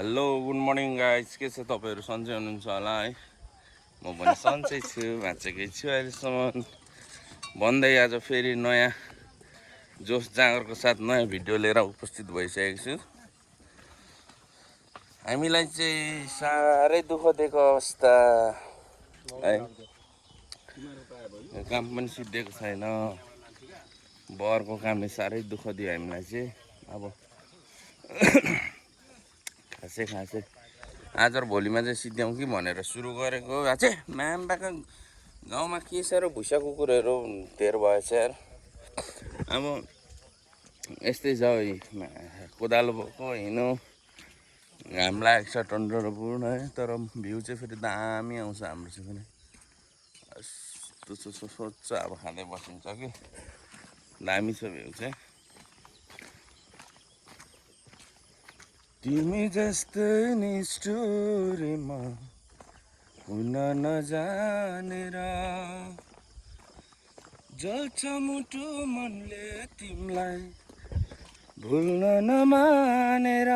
Hello good morning guys, के छ तपाईँहरू सन्चै हुनुहुन्छ होला है। म पनि सन्चै छु, भाँचेकै छु अहिलेसम्म। भन्दै आज फेरि नयाँ जोस जाँगरको साथ नयाँ भिडियो लिएर उपस्थित भइसकेको छु। हामीलाई चाहिँ साह्रै दुःख दिएको अवस्था है, काम पनि सिद्धिएको छैन। बरको कामले साह्रै दुःख दियो हामीलाई चाहिँ। अब खासै आज र भोलिमा चाहिँ सिद्ध्याउँ कि भनेर सुरु गरेको। चाहिँ मामबाका गाउँमा के साह्रो भुसा कुकुरहरू धेर भएछ यार। अब यस्तै छ कोदालो भएको हिँड्नु, घाम लागेको छ टन्डरपूर्ण है। तर भ्यू चाहिँ फेरि दामी आउँछ हाम्रो चाहिँ पनि। यस्तो सोच्छ अब खाँदै बसिन्छ कि दामी छ भ्यू चाहिँ। तिमी जस्तै नि स्टोरीमा हुन नजानेर जल्छ मुटु मनले तिमीलाई भुल्न नमानेर।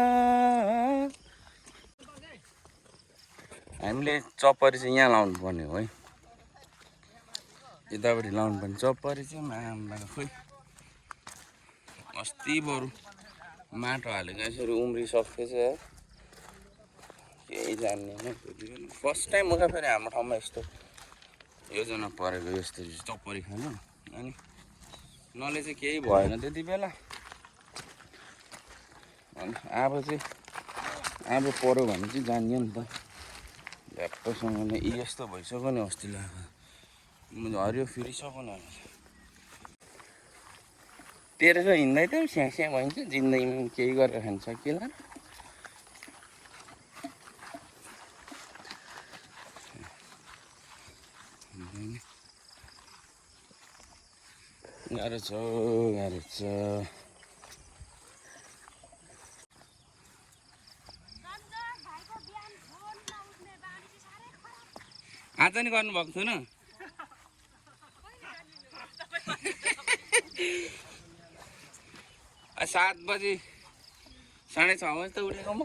हामीले चप्परी चाहिँ यहाँ लाउनु पर्ने हो है, यतापट्टि लाउनु पर्ने चप्परी चाहिँ मामबाको। खोइ अस्ति बरु माटो हालेको यसरी उम्रिसकेछ यार, केही जान्ने नै। फर्स्ट टाइम हो फेरि हाम्रो ठाउँमा यस्तो योजना परेको, यस्तो चप्परी खानु। अनि नले चाहिँ केही भएन त्यति बेला। अनि अब पऱ्यो भने चाहिँ जानियो नि त झ्याप्पसँगले। यस्तो भइसक्यो नि अस्ति लगाएको हरियो फिरिसक्यो नि। तेरो चाहिँ हिँड्दै त स्यास्या भइन्छ, जिन्दगीमा केही गरेर खान्छ के ल। गाह्रो छ। आज नि गर्नुभएको थिएन? 7 बजी 6:30 बजी त उठेको म।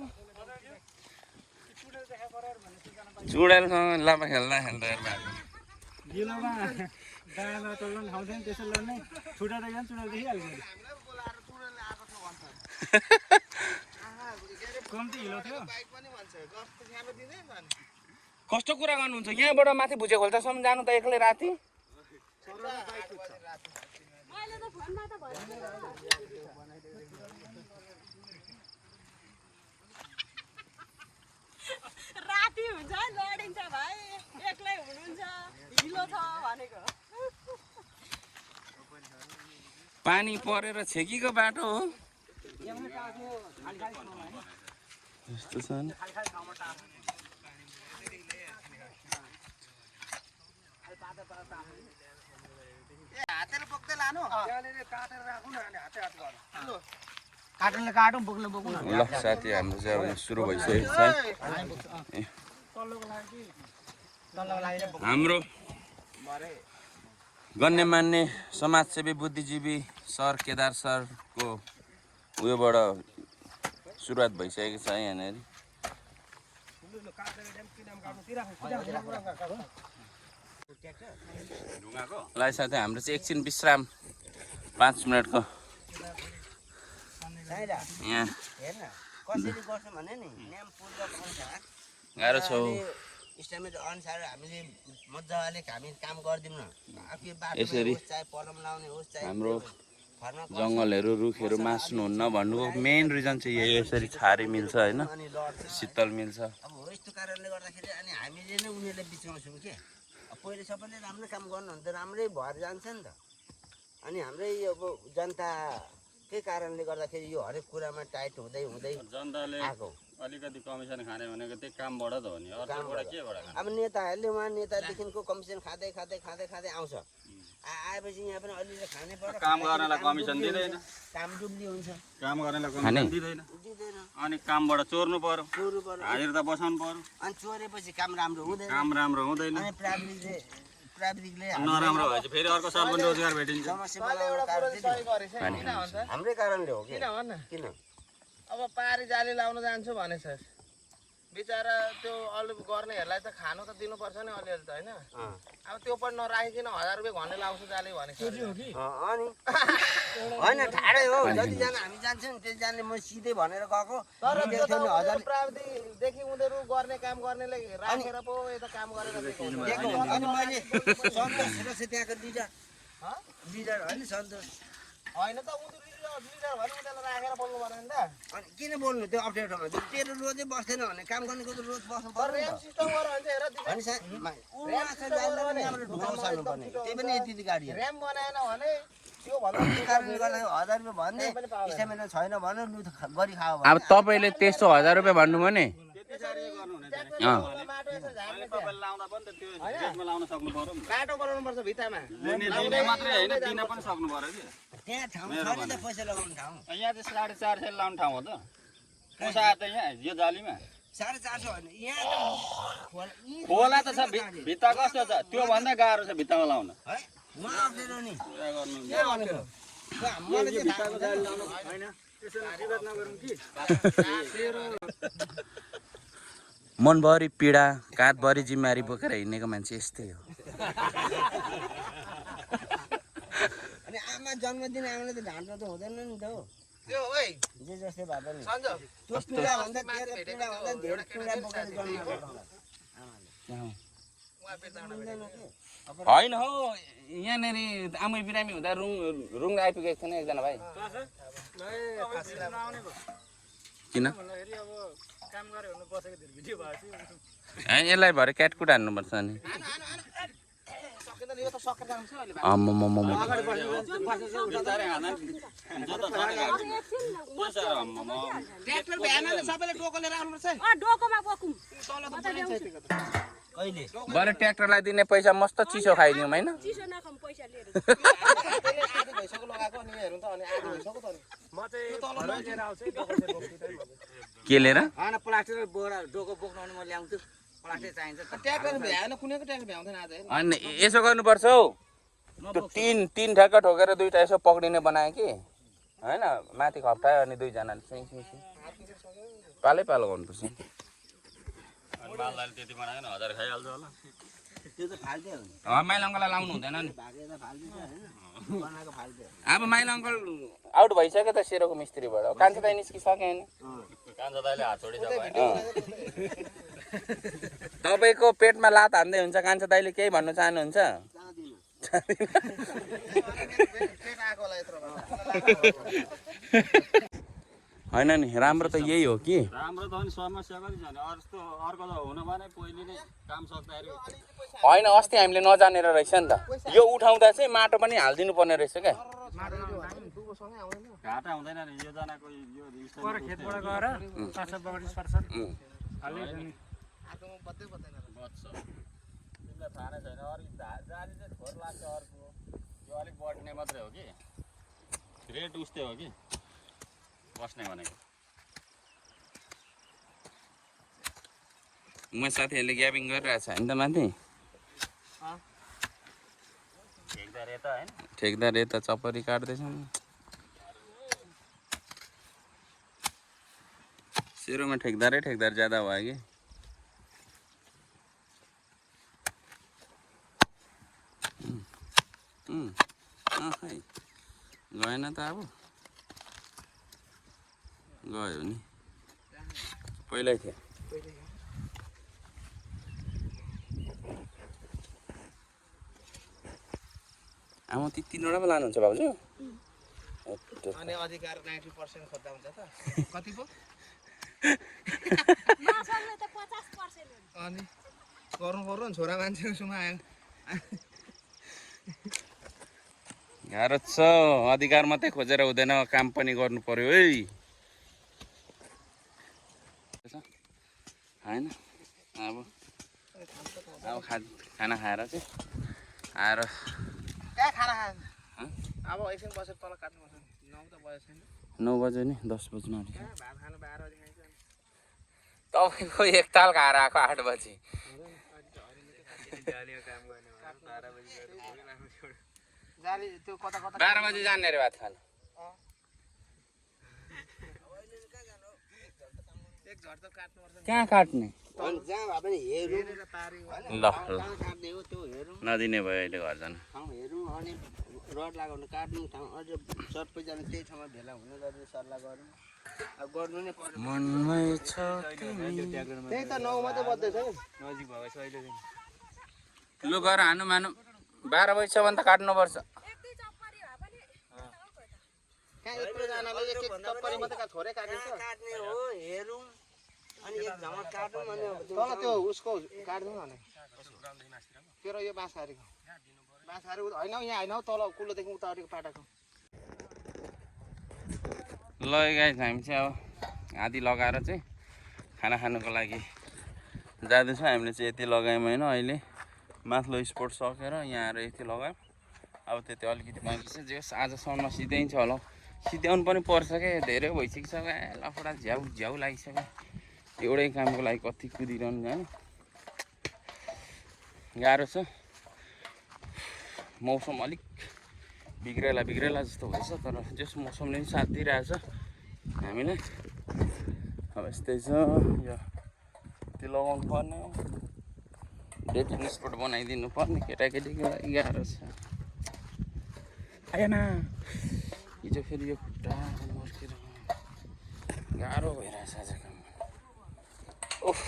चुडेलसँग लामा खेल्दा कस्तो कुरा गर्नुहुन्छ? यहाँबाट माथि भुजे खोल्सासम्म जानु त एक्लै राति? राति हुन्छ लडिन्छ भाइ, एक्लै हुनुहुन्छ, हिलो छ भनेको। पानी परेर छेकीको बाटो हो यस्तो छ नि। हातले बोक्दै लानु, त्यहाँले काटेर राखौ न, अनि हातले हात गर्नु। काट्नेले काटौँ, बोक्ने बोक्नु। ल साथी, हाम्रो चाहिँ अब सुरु भइसकेको छ। हाम्रो गण्यमान्य समाजसेवी बुद्धिजीवी सर केदार सरको उयोबाट सुरुवात भइसकेको छ यहाँनिर। ल साथै हाम्रो चाहिँ एकछिन विश्राम 5 मिनटको। यहाँ गाह्रो छ इस्टामेट अनुसार हामीले मजाले हामी काम गरिदिउँ न। यसरी हाम्रो जङ्गलहरू रुखहरू मास्नुहुन्न भन्नुको मेन रिजन चाहिँ यही। यसरी छारी मिल्छ होइन, शीतल मिल्छ। अब हो यस्तो कारणले गर्दाखेरि अनि हामीले नै उनीहरूले बिचाउँछौँ के। पहिले सबैले राम्रो काम गर्नु भने त राम्रै भएर जान्छ नि त। अनि हाम्रै अब जनता के कारणले गर्दाखेरि यो हरेक कुरामा टाइट हुँदै जनताले आएको। अलिकति कमिसन खाने भनेको त्यही कामबाट त हो नि, अर्कोबाट केबाट खाने? अब नेताहरूले उहाँ नेतादेखिको कमिसन खाँदै आउँछ। आएपछि यहाँ पनि अलिअलि खानै पर्यो। काम गर्नेलाई कमिसन दिँदैन, काम डुब्ली हुन्छ, काम गर्नेलाई कमिसन दिँदैन। अनि कामबाट चोर्नु पर्यो, हाजिर त बसाउनु पर्यो। अनि चोरेपछि काम राम्रो हुँदैन, अनि प्राविधिकले नराम्रो भएपछि फेरि अर्को साल पनि रोजगार भेटिन्छ। हाम्रै कारणले हो कि। किन भन्न? किन अब पारी जाली लाउन जान्छु भनेछ, बिचरा त्यो अरू गर्नेहरूलाई त खानु त दिनुपर्छ नि अलिअलि त होइन अब त्यो पनि नराखिकन 1000 रुपियाँ भन्ने लाउँछु जाले भनेको अनि होइन ठाडै हो जतिजना हामी जान्छौँ त्यतिजनाले म सिधै भनेर गएको तर त्यो त प्राविधिकदेखि उनीहरू गर्ने काम गर्नेले राखेर पो यता काम गरेर दिएको हुन्छ। अनि मैले सन्तोष रहेछ त्यहाँको लिडर होइन सन्तोष होइन त उनीहरू लिडर भने उनीहरूलाई राखेर बोल्नु पर्दैन नि त अनि किन बोल्नु त्यो अप्ठ्यारो ठाउँमा तेरो रोजै बस्दैन भने काम गर्नेको त रोज बस्नु पर्छ रेम सिस्टम गरेर हुन्छ हेर त्यही पनि यति गाडी ऱ्याम बनाएन भने त्यो भन्दा त्यो कारणले गर्दाखेरि 1000 रुपियाँ भन्ने स्टामिना छैन भने लु गरी खाऊ अब तपाईँले त्यस्तो 1000 रुपियाँ भन्नुभयो नि माटो यसो झार्ने तपाईँले लाउँदा पनि त त्यो रेटमा लाउन सक्नु पर्यो नि बाटो बनाउनुपर्छ भित्तामा दिने मात्रै होइन दिन पनि सक्नु पर्यो कि त्यहाँ ठाउँ छ नि त पैसा लगाउने ठाउँ यहाँ चाहिँ 450 लाउने ठाउँ हो त पोसाएर त यहाँ यो जालीमा 450 होइन यहाँ खोला त छ भित्ता कस्तो छ त्यो भन्दा गाह्रो छ भित्तामा लाउन है उहाँ अप्ठ्यारो नि कुरा गर्नु मलाई चाहिँ भित्ताको जाली लाउनु होइन त्यसो विवाद नगरौँ कि मनभरि पीडा काँधभरि जिम्मेवारी बोकेर हिँडेको मान्छे यस्तै हो। अनि आमा जन्मदिन आउने त ढाँट्नु त हुँदैन नि त हो त्यो ओइ जे जस्तै भए पनि सञ्ज त्यो पीडा भन्दा तेरो पीडा भन्दा धेरै पीडा बोकेर जन्मेको होइन हौ यहाँनिर आमै बिरामी हुँदा रुङ आइपुगेको थिएन एकजना भाइ किन यसलाई भरे क्याटकुट हान्नुपर्छ नि यो त सकेर जान्छ अहिले ट्र्याक्टर भ्यानले सबैले टोको लिएर आउनुपर्छ कहिले भरे ट्र्याक्टरलाई दिने पैसा मस्त चिसो खाइदिउँ होइन आधी भइसक्यो लगाएको अनि हेर्नु त अनि आधी भइसक्यो त के लिएर होइन प्लास्टिक बोरा डोको बोक्नु भने म ल्याउँछु प्लास्टिक चाहिन्छ ट्र्याक्टर भ्याएन कुनैको ट्र्याक्टर भ्याउँदैन आज अनि यसो गर्नुपर्छ हौ त्यो तिन ठ्याक्का ठोकेर दुईटा यसो पक्रिने बनायो कि होइन माथि खप्टायो अनि दुईजनाले पालै पालो गर्नुपर्छ मालदाले त्यति बनाएन 1000 खाइहाल्छ होला त्यो त फाल्टै हो नि माइल अङ्कललाई लाउनु हुँदैन नि भागेर फाल्टै होइन बनाएको फाल्टै अब माइल अङ्कल आउट भइसक्यो त सेरोको मिस्त्रीबाट कान्छा दाइ निस्किसक्यो होइन कान्छा दाइले हात छोडिन्छ तपाईँको पेटमा लात हान्दै हुन्छ कान्छा दाइले केही भन्नु चाहनुहुन्छ होइन नि राम्रो त यही हो कि राम्रो त अनि समस्या पनि छ नि अर्को त हुन भने पहिले नै काम सक्दाखेरि होइन अस्ति हामीले नजानेर रहेछ नि त यो उठाउँदा चाहिँ माटो पनि हालिदिनु पर्ने रहेछ क्या घाटा हुँदैन नि यो जनाको यो खेतबाट गएर पाँच बगडी सर्छ बच्छ तिमीलाई थाहा नै छैन अरू जाली चाहिँ थोर लाग्छ अर्को यो अलिक बढ्ने मात्रै हो कि रेट उस्तै हो कि बस्ने भनेको म साथीहरूले ग्यापिङ गरिरहेको छ होइन त माथि ठेकदार यता होइन ठेकदार यता चपरी काट्दैछन् सेरोमा ठेकदारै ठेकदार ज्यादा भयो कि खै गएन त अब गयो नि पहिल्यै थियो आमा ती 3वटा पो लानुहुन्छ भाउजू अनि अधिकार 90% खोज्दा हुन्छ त कति पो अनि गर्नु पर्यो नि छोरा मान्छे उसमा आयो गाह्रो छ अधिकार मात्रै खोजेर हुँदैन काम पनि गर्नु पर्यो है होइन अब खाना खाएर चाहिँ आएर कहाँ खाना खान्छ अब एकछिन बसेर तल काट्नुपर्छ 9 त बजे छैन 9 बजे नि 10 बज्नु आँट्यो भात खानु 12 बजे खाइन्छ तपाईँको एकताल खाएर आएको 8 बजी जाली त्यो कता कता 12 बजी जाने रे भात खानु कहाँ काट्ने अनि जहाँ भए पनि हेरौँ ल ल कहाँ काट्ने हो त्यो हेरौँ नदिने भयो अहिले घर जानु ठाउँ हेरौँ अनि रड लगाउनु काट्नु ठाउँ अझ सबैजना त्यही ठाउँमा भेला हुने गर्ने सल्लाह गरौँ अब गर्नु नै पर्छ मनमै छ त्यही त 9 मात्रै बज्दैछ कि लु गएर हानु मानु 12 बजीसम्म त काट्नुपर्छ कहाँ यत्रो जनाले एक एक टप्परी मात्रै थोरै काटिन्छ कहाँ काट्ने हो हेरौँ अनि एक झमक काटौँ अनि तल त्यो उसको काट्दिउँ भने तेरो यो बाँसहारीको होइन हौ यहाँ होइन हौ तल कुलोदेखि उतापट्टिको पाटाको ल गाइस हामी चाहिँ अब आधी लगाएर चाहिँ खाना खानुको लागि जाँदैछौँ हामीले चाहिँ यति लगायौँ होइन अहिले माथिल्लो स्पोर्ट सकेर यहाँ आएर यति लगायौँ अब त्यति अलिकति बाँकी छ जे होस् आजसम्ममा सिध्याइन्छ होला सिध्याउनु पनि पर्छ क्या धेरै भइसकिसक्यो लफडा झ्याउ झ्याउ लागिसक्यो एउटै कामको लागि कति कुदिरहनु होइन गाह्रो छ मौसम अलिक बिग्रेला जस्तो हुँदैछ तर जस मौसमले पनि साथ दिइरहेछ हामीलाई अब यस्तै छ यो त्यो लगाउनु पर्ने हो डेटिङ स्पोट बनाइदिनु पर्ने केटाकेटीको लागि गाह्रो छ आएन हिजो फेरि यो खुट्टा मर्केर गाह्रो भइरहेछ आज काम ओफ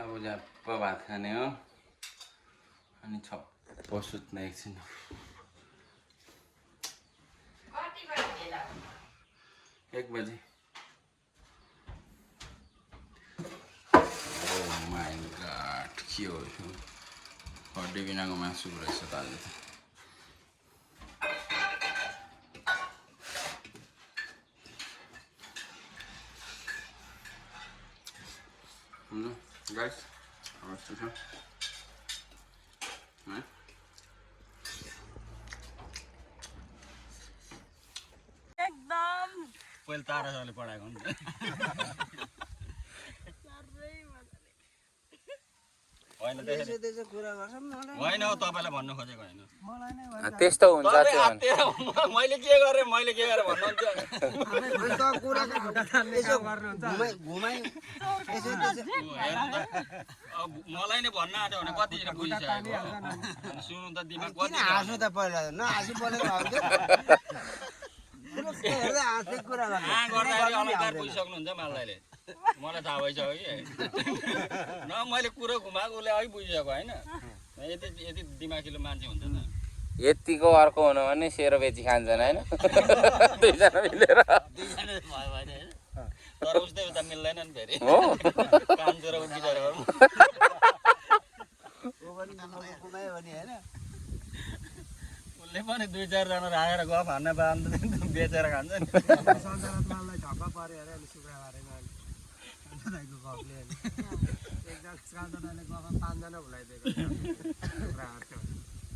अब झ्याप्प भात खाने हो अनि छप्प सुत्ने एकछिन 1 बजे Oh my god, के हो यो हड्डी बिनाको मासु रहेछ त आज त गाइस अवस्था छ है एकदम पहिले तारा सरले पढाएको नि होइन त्यसो कुरा गर्छौँ मलाई होइन हो तपाईँलाई भन्नु खोजेको होइन त्यस्तो हुन्छ त्यो मैले के गरेँ भन्नुहुन्छ घुमाइ मलाई नै भन्न आँट्यो भने कति बुझिसकेको सुन्नु त दिमाग किन कति हाँसु त पहिला नहाँसु बोलेको हाँस्दै कुरा गर्दाखेरि अलङ्कार बुझिसक्नुहुन्छ मालदाईले मलाई थाहा भइसक्यो कि न मैले कुरो घुमाएको उसले अघि बुझिसक्यो होइन यति दिमागिलो मान्छे हुन्छ त यतिको अर्को हुनु भने सेरो बेची खान्छन् होइन दुईजना मिलेर तर उस्तै उता मिल्दैन नि फेरि हो काम चोर बिचार उसले पनि 2-4 जना राखेर गफ हान्न पाएन बेचेर खान्छ नि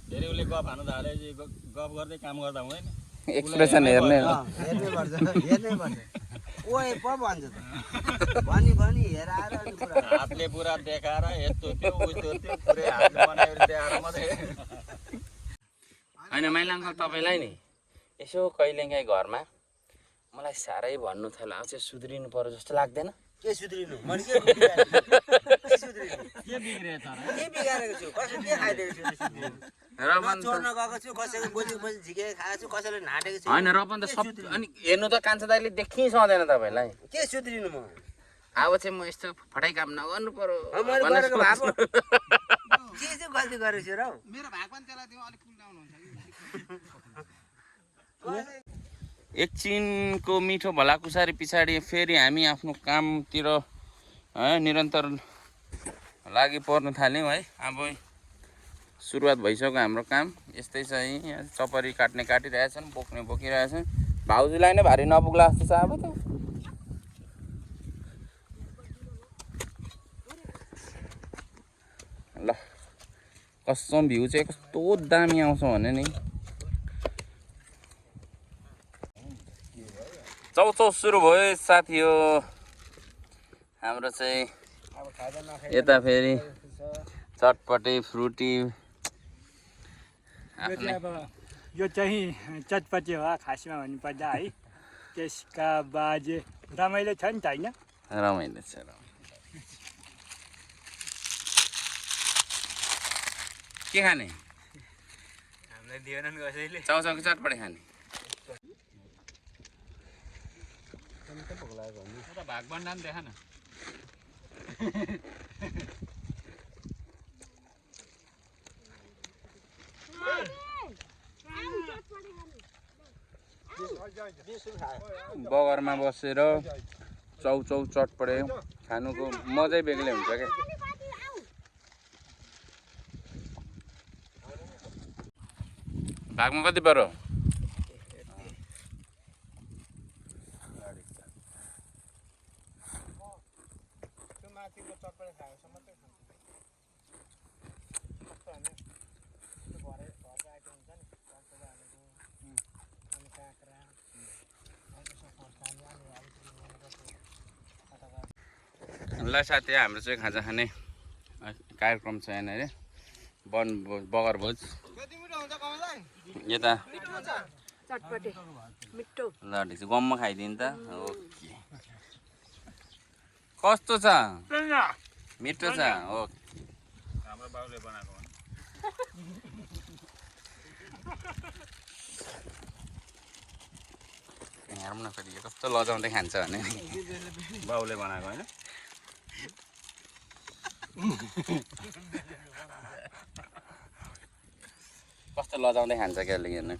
फेरि उसले गफ हान्न थालेपछि गफ गर्दै काम गर्दा हुँदैन एक्सप्रेसन हेर्ने हेर्नै पर्छ ओए पो भन्छ त भनी हेराएर अनि कुरा हातले पुरा देखाएर यस्तो त्यो उस्तो त्यो पुरै हातले बनाएर देखाएर मात्रै होइन माइला अङ्कल तपाईँलाई नि यसो कहिलेकाहीँ घरमा मलाई साह्रै भन्नु थाल्यो अझ सुध्रिनु पर्यो जस्तो लाग्दैन के सुध्रिनु मैले के बिग्रियो तर के बिगारेको छु कसैले के खाइदिएको छु र पनि चोर्न गएको छु कसैको बोली झिकेर खाएको छु कसैले ढाँटेको छु होइन र पनि त सब अनि हेर्नु त कान्छा दाइले देखि सधैँ तपाईँलाई के सुध्रिनु म अब चाहिँ म यस्तो फटाइ काम नगर्नु पर्यो मैले गरेको भएको के चाहिँ गल्ती गरेको छु र मेरो भाग पनि त्यसलाई दिउँ अलिक पुल आउनुहुन्छ एकछिनको मिठो भलाकुसारी पछाडि फेरि हामी आफ्नो कामतिर निरन्तर लागि पर्न थाल्यौँ है अब सुरुवात भइसक्यो हाम्रो काम यस्तै छ है चपरी काट्ने काटिरहेछन् बोक्ने बोकिरहेछन् भाउजूलाई नै भारी नपुग्ला जस्तो छ अब त ल कसम भ्यू चाहिँ कस्तो दामी आउँछ भने नि चौचौ सुरु भयो साथी हो हाम्रो चाहिँ यता फेरि चटपटे फ्रुटी यो चाहिँ चटपटे हो खासमा भन्नुपर्दा है त्यसका बाजे रमाइलो छ नि त होइन? रमाइलो छ रमाइलो। के खाने? हामीलाई दिएनन् कसैले। चाउचाउको चटपटे खाने? उता भागवन नाम देखा न। बगरमा बसेर चाउचाउ चटपटे खानुको मजै बेग्लै हुन्छ क्या। भागमा कति पर्यो? त्यो माथिको चटपटे खाएपछि मात्रै खान्छ। कस्तो भने त्यो घरको आइटम हुन्छ नि, चटपटे हालेको अनि काँक्रा अनि यसो खोर्सानी अनि अलिकति ल साथी, हाम्रो चाहिँ खाजा खाने कार्यक्रम छ यहाँनिर बगर भोज। कति मिठो हुन्छ कमललाई? यता चटपटे मिठो ल ठिक छ, गममा खाइदिनु त। ओके, कस्तो छ? मिठो छ। ओके, हाम्रो बाउले बनाएको हो। हेरौँ न फेरि कस्तो लजाउँदै खान्छ भने। बाउले बनाएको होइन। कस्तो लजाउँदै खान्छ क्या अहिले हेर्नु।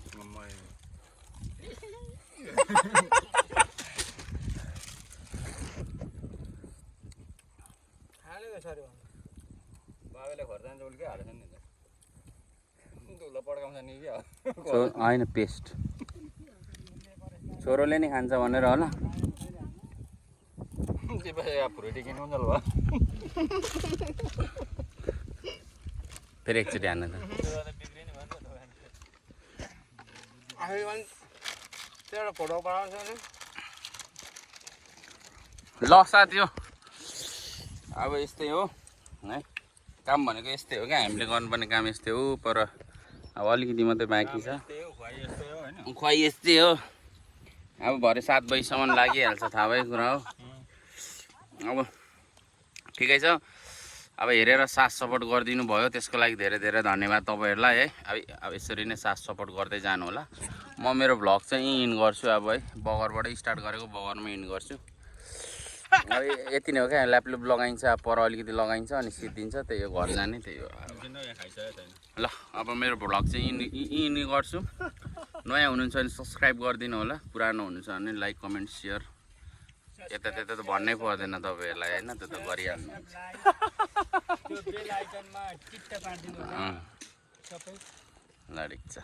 खाने कसरी भन्नु? बाबुले खोर्सानी उल्कै हालेछ नि त। दुलो पड्काउँछ नि क्या। होइन पेस्ट छोरोले नि खान्छ भनेर होला। फ्रुटी किन्नु नि भयो। फेरि एकचोटि हान्नु त। आफै पनि त्यो फोटो बनाउँछ नि। ल साथी हो, अब यस्तै हो है काम भनेको। यस्तै हो क्या, हामीले गर्नुपर्ने काम यस्तै हो। पर अब अलिकति मात्रै बाँकी छ। खुवाइ यस्तै हो। अब भरे 7 बजीसम्म लागिहाल्छ, थाहा भएको कुरा हो। अब ठिकै छ। अब हेरेर साथ सपोर्ट गरिदिनु भयो, त्यसको लागि धेरै धेरै धन्यवाद तपाईँहरूलाई है। अब यसरी नै साथ सपोर्ट गर्दै जानु होला। म मेरो भ्लग चाहिँ यहीँ इन गर्छु अब है। बगरबाटै स्टार्ट गरेको, बगरमै इन गर्छु। अब यति नै हो क्या, ल्यापलुप लगाइन्छ, पर अलिकति लगाइन्छ अनि सिद्धिन्छ, त्यही हो, घर जाने त्यही हो। ल अब मेरो भ्लग चाहिँ यहीँ गर्छु। नयाँ हुनुहुन्छ भने सब्सक्राइब गरिदिनु होला, पुरानो हुनुहुन्छ भने लाइक कमेन्ट सेयर यता त्यता त भन्नै पर्दैन तपाईँहरूलाई होइन, त्यो त गरिहाल्नु। त्यो बेल आइकनमा टिप्टा पार्दिनु होला सबै। ल ठिक छ।